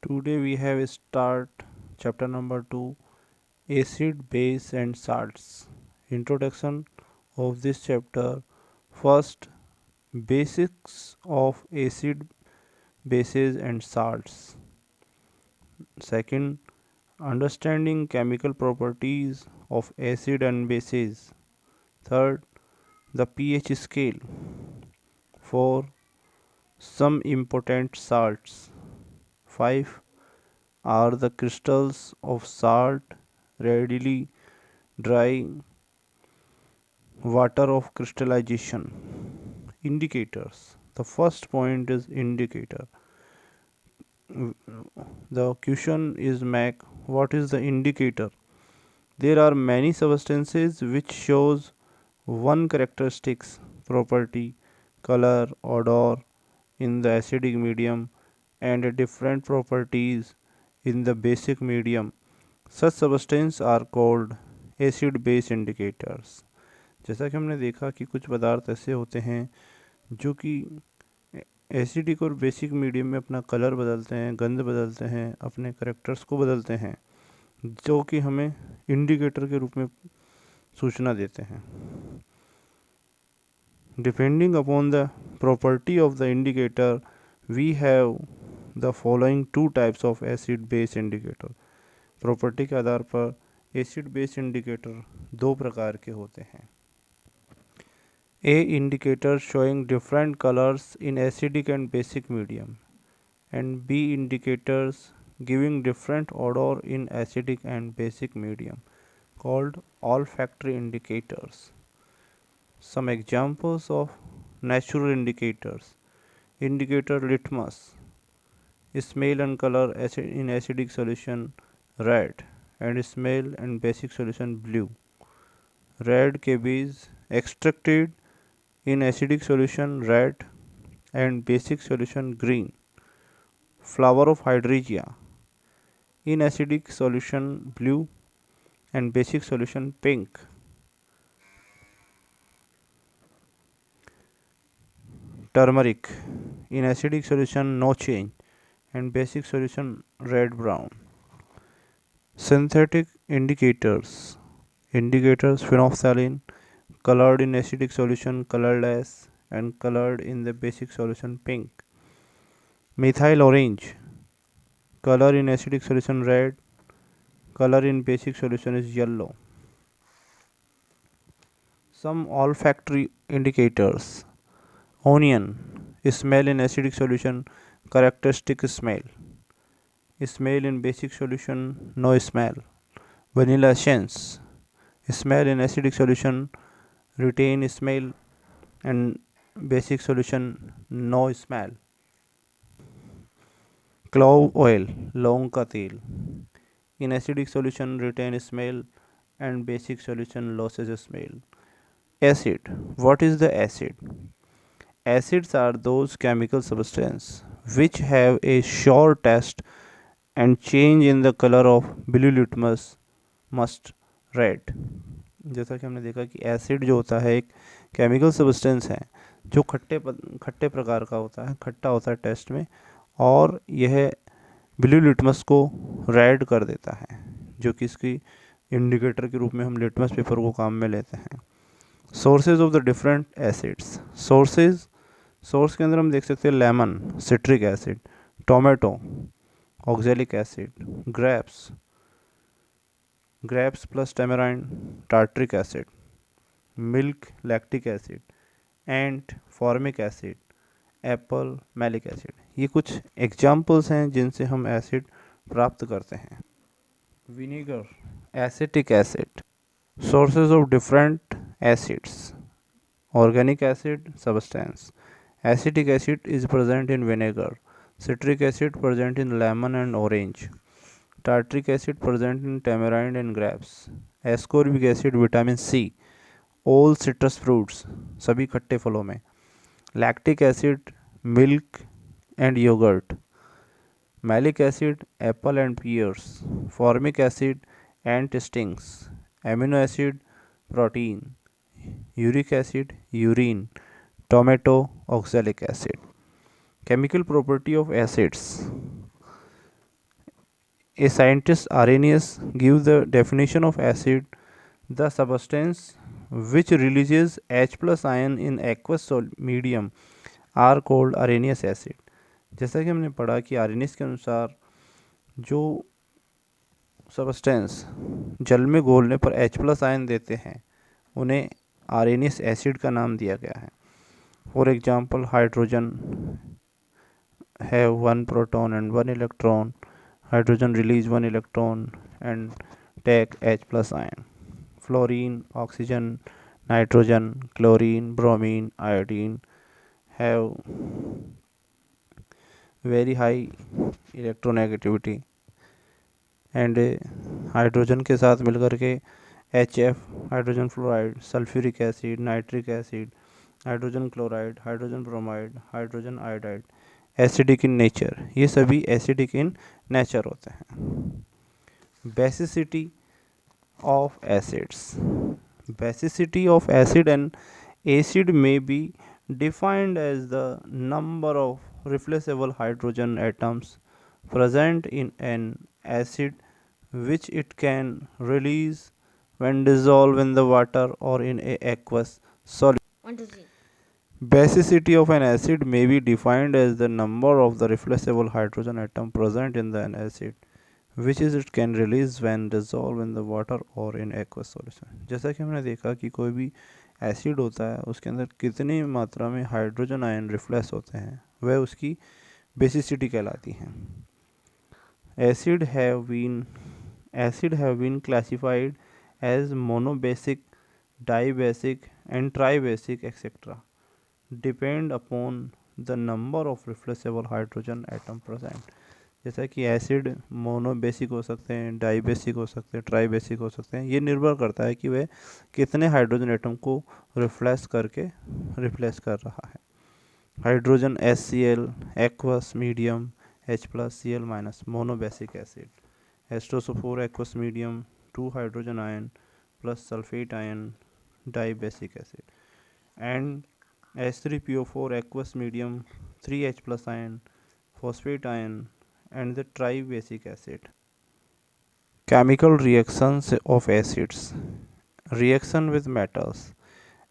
Today we have start chapter number 2, acid, base and salts. Introduction of this chapter. First, basics of acid, bases and salts. Second, understanding chemical properties of acid and bases. Third, the pH scale. 4. Some important salts. 5. Are the crystals of salt readily dry water of crystallization? Indicators. The first point is indicator. The question is Mac, what is the indicator? There are many substances which shows one characteristics, property, color, odor in the acidic medium and different properties in the basic medium. Such substances are called acid base indicators. जैसा कि हमने देखा कि कुछ पदार्थ ऐसे होते हैं जो कि एसिडिक और बेसिक मीडियम में अपना कलर बदलते हैं, गंध बदलते हैं, अपने करेक्टर्स को बदलते हैं, जो कि हमें इंडिकेटर के रूप में सूचना देते हैं. Depending upon the property of the indicator, we have the following two types of acid base indicator. Property के आधार पर एसिड बेस इंडिकेटर दो प्रकार के होते हैं. A indicator showing different colors in acidic and basic medium, and B indicators giving different odor in acidic and basic medium, called olfactory indicators. Some examples of natural indicators. Indicator litmus, smell and color in acidic solution red and smell and basic solution blue. Red cabbage extracted in acidic solution red and basic solution green. Flower of hydrangea in acidic solution blue and basic solution pink. Turmeric in acidic solution no change and basic solution red brown. Synthetic indicators. Indicators phenolphthalein colored in acidic solution colorless and colored in the basic solution pink. Methyl orange color in acidic solution red, color in basic solution is yellow. Some olfactory indicators. Onion smell in acidic solution characteristic smell. Smell in basic solution no smell. Vanilla essence smell in acidic solution retain smell and basic solution no smell. Clove oil लौंग का तेल in acidic solution retain smell and basic solution loses smell. Acid. What is the acid? Acids are those chemical substances which have a sure taste and change in the color of blue litmus must red. जैसा कि हमने देखा कि acid जो होता है एक chemical substance है जो खट्टे प्रकार का होता है, खट्टा होता है टेस्ट में, और यह ब्लू लिटमस को रेड कर देता है, जो कि इसकी इंडिकेटर के रूप में हम लिटमस पेपर को काम में लेते हैं. Sources of the different acids. Source के अंदर हम देख सकते हैं lemon citric acid, tomato oxalic acid, grapes plus tamarind tartaric acid, milk lactic acid, and formic acid, apple malic acid. ये कुछ एग्जाम्पल्स हैं जिनसे हम एसिड प्राप्त करते हैं. Vinegar acetic acid. Sources of different acids. Organic acid substance. Acetic acid is present in vinegar. Citric acid present in lemon and orange. Tartric acid present in tamarind and grapes. Ascorbic acid vitamin C all citrus fruits सभी खट्टे फलों में. Lactic acid milk and yogurt. Malic acid apple and pears. Formic acid ant stings. Amino acid protein. Uric acid urine. Tomato, oxalic acid. Chemical property of acids. A scientist Arrhenius gives the definition of acid: the substance which releases H plus ion in aqueous medium are called Arrhenius acid। जैसा कि हमने पढ़ा कि Arrhenius के अनुसार जो substance जल में घोलने पर H प्लस आयन देते हैं उन्हें आर्हेनियस एसिड का नाम दिया गया है। For example, hydrogen have one proton and one electron. Hydrogen release one electron and take H plus ion. Fluorine, oxygen, nitrogen, chlorine, bromine, iodine have very high electronegativity and hydrogen के साथ मिलकर के HF, hydrogen fluoride, sulphuric acid, nitric acid, hydrogen chloride, hydrogen bromide, hydrogen iodide acidic in nature, ये सभी acidic in nature होते हैं। Basicity of acids. Basicity of acid and acid में be defined as the number of replaceable hydrogen atoms present in an acid which it can release when dissolved in the water or in a aqueous solution. Basicity of an acid may be defined as the number of the replaceable hydrogen atom present in an acid which is it can release when dissolved in the water or in aqueous solution। जैसा कि हमने देखा कि कोई भी acid होता है उसके अंदर कितनी मात्रा में हाइड्रोजन आयन रिफ्लेक्स होते हैं वह उसकी बेसिसिटी कहलाती है। Acid have been classified as monobasic, dibasic and tribasic etc. depend upon the number of replaceable hydrogen atom present। जैसा कि एसिड मोनोबेसिक हो सकते हैं, डाइबेसिक हो सकते हैं, ट्राइबेसिक हो सकते हैं, ये निर्भर करता है कि वह कितने हाइड्रोजन एटम को रिफ्लेक्स करके रिप्लेस कर रहा है। Hydrogen HCl, aqueous medium H plus Cl minus monobasic acid, H2SO4 aqueous medium 2 hydrogen ion plus sulfate ion dibasic acid, and H3PO4 aqueous medium 3H plus ion phosphate ion and the tribasic acid। Chemical reactions of acids। Reaction with metals।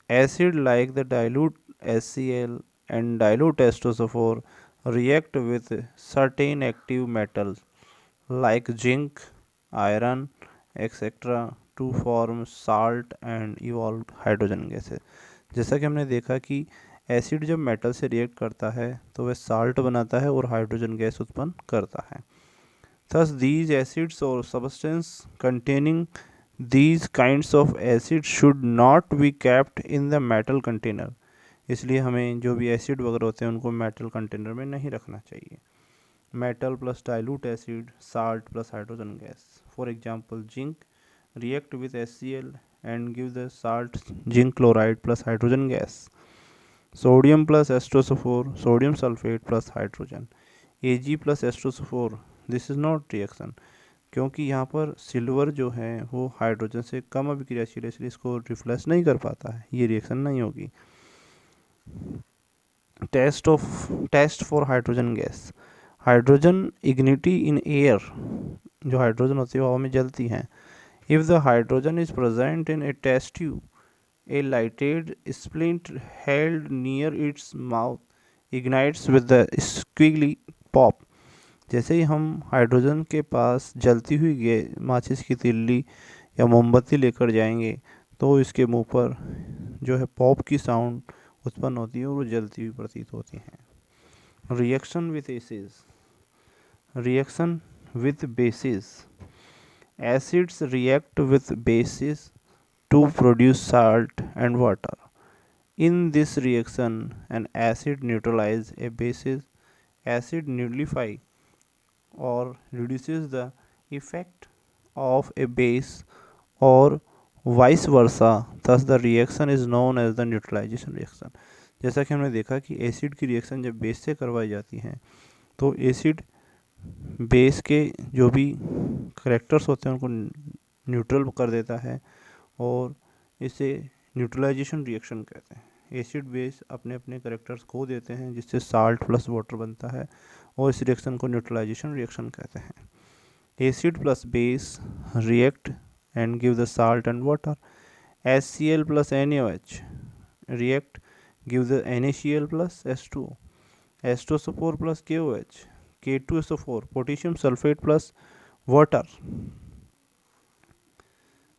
Acid like the dilute HCl and dilute H2SO4 react with certain active metals like zinc, iron etc. to form salt and evolve hydrogen gases। जैसा कि हमने देखा कि acid जब metal से react करता है तो वह साल्ट बनाता है और हाइड्रोजन गैस उत्पन्न करता है। Thus these acids or substance containing these kinds of acids should not be kept in the metal container। इसलिए हमें जो भी एसिड वगैरह होते हैं उनको मेटल कंटेनर में नहीं रखना चाहिए। Metal plus dilute acid, salt plus hydrogen gas. For example, zinc react with HCl and give the salt zinc chloride plus hydrogen gas. Sodium plus H2SO4, sodium sulphate plus hydrogen. Ag plus H2SO4, this is not reaction, क्योंकि यहाँ पर silver जो है वो hydrogen से कम अभिक्रियाशील है इसलिए इसको रिफ्लेक्स नहीं कर पाता है, ये रिएक्शन नहीं होगी। Test for hydrogen gas. Hydrogen ignites in air, जो हाइड्रोजन होती है वो हवा में जलती हैं। If the hydrogen is present in a test tube, a lighted splint held near its mouth ignites with the squeaky pop. जैसे ही हम हाइड्रोजन के पास जलती हुई माचिस की तिल्ली या मोमबत्ती लेकर जाएंगे तो इसके मुंह पर जो है पॉप की साउंड उत्पन्न होती है और वो जलती हुई प्रतीत होती हैं। Reaction with acids. Reaction with bases. Acids react with bases to produce salt and water. In this reaction an acid neutralise a bases. Acid neutralise or reduces the effect of a base or vice versa, thus the reaction is known as the neutralization reaction। जैसा कि हमने देखा कि acid की reaction जब base से करवाई जाती है तो एसिड बेस के जो भी करेक्टर्स होते हैं उनको न्यूट्रल कर देता है और इसे न्यूट्रलाइजेशन रिएक्शन कहते हैं। एसिड बेस अपने अपने करेक्टर्स खो देते हैं जिससे साल्ट प्लस वाटर बनता है और इस रिएक्शन को न्यूट्रलाइजेशन रिएक्शन कहते हैं। Acid plus base react and give the salt and water. HCl plus NaOH react, give the NaCl plus H2O. H2SO4 plus KOH, K2SO4, potassium sulfate plus water.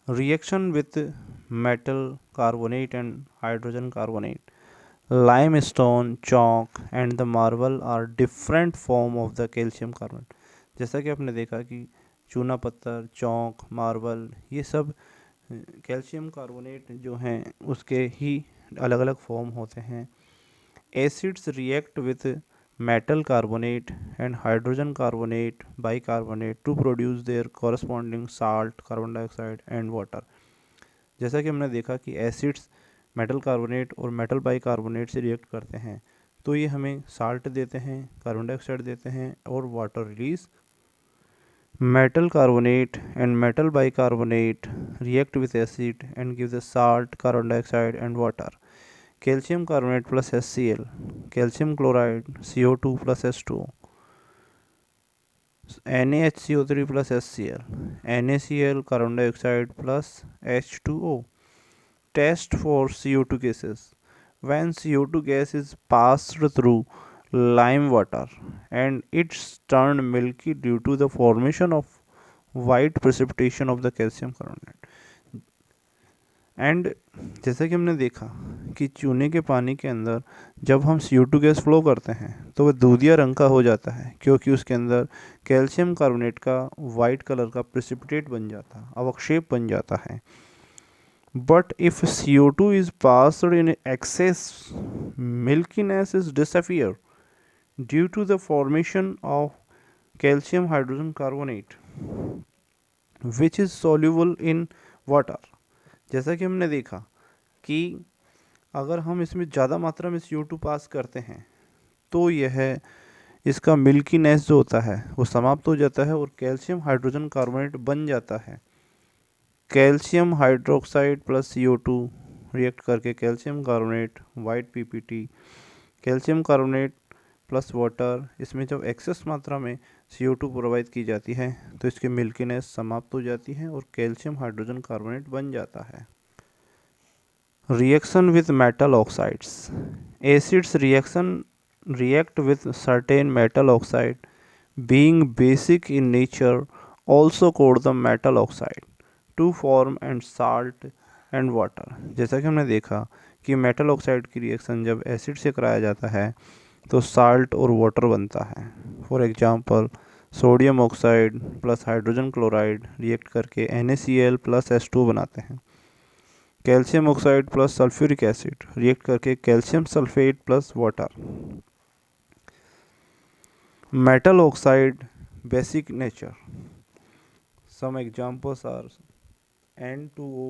Reaction with metal carbonate and hydrogen carbonate. Limestone, chalk and the marble are different form of the calcium carbonate. जैसा कि आपने देखा कि चूना पत्थर, चौक, marble, ये सब calcium carbonate जो हैं उसके ही अलग अलग फॉर्म होते हैं. Acids react with metal carbonate and hydrogen carbonate bicarbonate to produce their corresponding salt, carbon dioxide and water. जैसा कि हमने देखा कि एसिड्स मेटल कार्बोनेट और मेटल बाइकार्बोनेट से रिएक्ट करते हैं तो ये हमें साल्ट देते हैं, कार्बन डाइऑक्साइड देते हैं और water release. Metal carbonate and metal bicarbonate react with acid and give the salt, carbon dioxide and water. Calcium carbonate plus HCl, calcium chloride, CO2 plus H2O, NaHCO3 plus HCl, NaCl, carbon dioxide plus H2O. Test for CO2 gases. When CO2 gas is passed through lime water and it's turned milky due to the formation of white precipitation of the calcium carbonate. And जैसा कि हमने देखा कि चूने के पानी के अंदर जब हम CO2 गैस फ्लो करते हैं तो वह दूधिया रंग का हो जाता है क्योंकि उसके अंदर कैल्शियम कार्बोनेट का वाइट कलर का प्रेसिपिटेट बन जाता है, अवक्षेप बन जाता है. But if CO2 is passed in excess, milkiness is disappear due to the formation of calcium hydrogen carbonate which is soluble in water. जैसा कि हमने देखा कि अगर हम इसमें ज़्यादा मात्रा में CO2 पास करते हैं तो यह इसका मिल्कीनेस जो होता है वो समाप्त हो जाता है और कैल्शियम हाइड्रोजन कार्बोनेट बन जाता है. Calcium hydroxide plus CO2 react करके calcium carbonate, white PPT, calcium carbonate plus water, इसमें जब एक्सेस मात्रा में CO2 प्रोवाइड की जाती है तो इसकी मिल्कीनेस समाप्त हो जाती है और कैल्शियम हाइड्रोजन कार्बोनेट बन जाता है. Reaction with metal oxides. Acids react with certain metal oxide being basic in nature also called the metal oxide to form and salt and water. जैसा कि हमने देखा कि मेटल ऑक्साइड की रिएक्शन जब एसिड से कराया जाता है तो साल्ट और वाटर बनता है. For example sodium oxide plus hydrogen chloride react करके NaCl प्लस H2 बनाते हैं. Calcium oxide plus sulphuric acid react करके calcium sulphate plus water. Metal oxide basic nature. Some examples are N2O